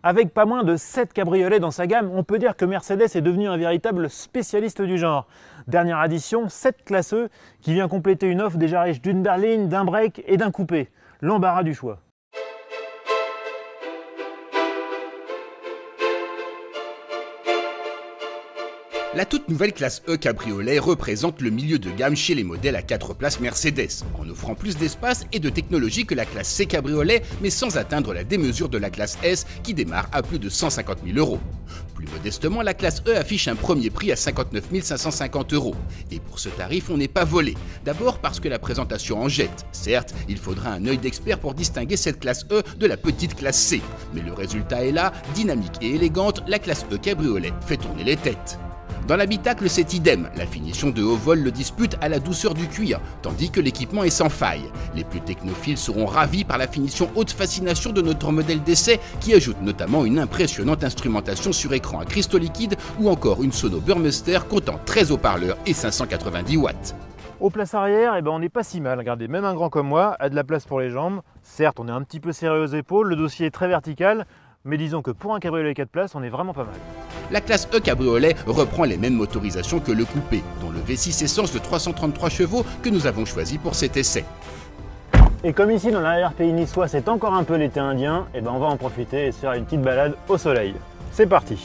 Avec pas moins de 7 cabriolets dans sa gamme, on peut dire que Mercedes est devenu un véritable spécialiste du genre. Dernière addition, 7 Classe E qui vient compléter une offre déjà riche d'une berline, d'un break et d'un coupé. L'embarras du choix. La toute nouvelle classe E cabriolet représente le milieu de gamme chez les modèles à 4 places Mercedes, en offrant plus d'espace et de technologie que la classe C cabriolet, mais sans atteindre la démesure de la classe S qui démarre à plus de 150 000 €. Plus modestement, la classe E affiche un premier prix à 59 550 €. Et pour ce tarif, on n'est pas volé. D'abord parce que la présentation en jette. Certes, il faudra un œil d'expert pour distinguer cette classe E de la petite classe C. Mais le résultat est là, dynamique et élégante, la classe E cabriolet fait tourner les têtes. Dans l'habitacle, c'est idem, la finition de haut vol le dispute à la douceur du cuir, tandis que l'équipement est sans faille. Les plus technophiles seront ravis par la finition haute fascination de notre modèle d'essai, qui ajoute notamment une impressionnante instrumentation sur écran à cristaux liquides ou encore une sono Burmester comptant 13 haut-parleurs et 590 watts. Aux places arrière, on n'est pas si mal. Regardez, même un grand comme moi a de la place pour les jambes. Certes, on est un petit peu serré aux épaules, le dossier est très vertical, mais disons que pour un cabriolet 4 places, on est vraiment pas mal. La classe E cabriolet reprend les mêmes motorisations que le coupé, dont le V6 essence de 333 chevaux que nous avons choisi pour cet essai. Et comme ici dans l'arrière-pays niçois, c'est encore un peu l'été indien, on va en profiter et se faire une petite balade au soleil. C'est parti!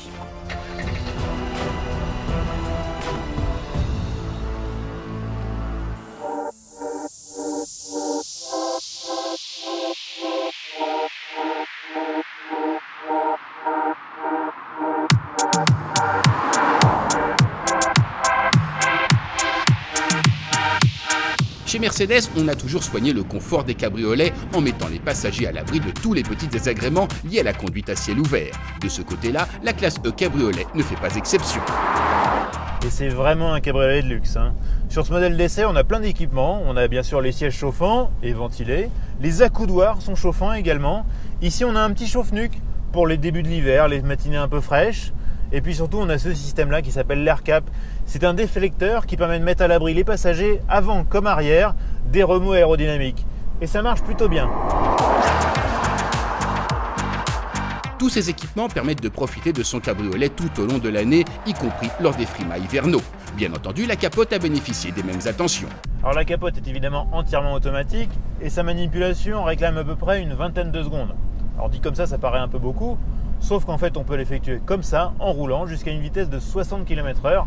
Chez Mercedes, on a toujours soigné le confort des cabriolets en mettant les passagers à l'abri de tous les petits désagréments liés à la conduite à ciel ouvert. De ce côté-là, la classe E cabriolet ne fait pas exception. Et c'est vraiment un cabriolet de luxe. Sur ce modèle d'essai, on a plein d'équipements. On a bien sûr les sièges chauffants et ventilés. Les accoudoirs sont chauffants également. Ici, on a un petit chauffe-nuque pour les débuts de l'hiver, les matinées un peu fraîches. Et puis surtout, on a ce système-là qui s'appelle l'AirCap. C'est un déflecteur qui permet de mettre à l'abri les passagers avant comme arrière des remous aérodynamiques. Et ça marche plutôt bien. Tous ces équipements permettent de profiter de son cabriolet tout au long de l'année, y compris lors des frimas hivernaux. Bien entendu, la capote a bénéficié des mêmes attentions. Alors la capote est évidemment entièrement automatique et sa manipulation réclame à peu près une vingtaine de secondes. Alors dit comme ça paraît un peu beaucoup, sauf qu'en fait on peut l'effectuer comme ça, en roulant, jusqu'à une vitesse de 60 km/h,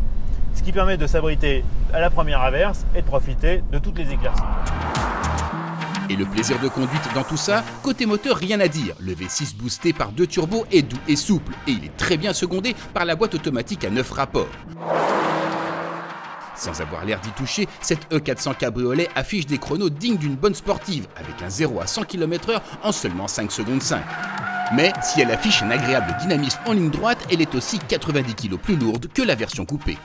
ce qui permet de s'abriter à la première averse et de profiter de toutes les éclaircies. Et le plaisir de conduite dans tout ça, côté moteur, rien à dire. Le V6 boosté par 2 turbos est doux et souple, et il est très bien secondé par la boîte automatique à 9 rapports. Sans avoir l'air d'y toucher, cette E400 cabriolet affiche des chronos dignes d'une bonne sportive, avec un 0 à 100 km/h en seulement 5 secondes 5. Mais si elle affiche un agréable dynamisme en ligne droite, elle est aussi 90 kg plus lourde que la version coupée.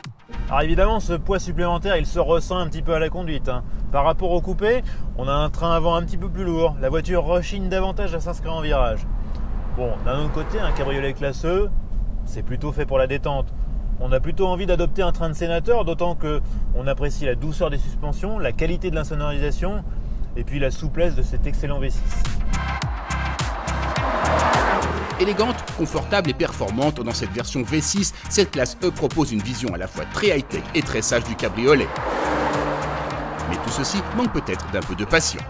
Alors évidemment, ce poids supplémentaire, il se ressent un petit peu à la conduite. Par rapport au coupé, on a un train avant un petit peu plus lourd. La voiture rechigne davantage à s'inscrire en virage. Bon, d'un autre côté, un cabriolet classe E, c'est plutôt fait pour la détente. On a plutôt envie d'adopter un train de sénateur, d'autant qu'on apprécie la douceur des suspensions, la qualité de l'insonorisation et puis la souplesse de cet excellent V6. Élégante, confortable et performante dans cette version V6, cette classe E propose une vision à la fois très high-tech et très sage du cabriolet. Mais tout ceci manque peut-être d'un peu de passion.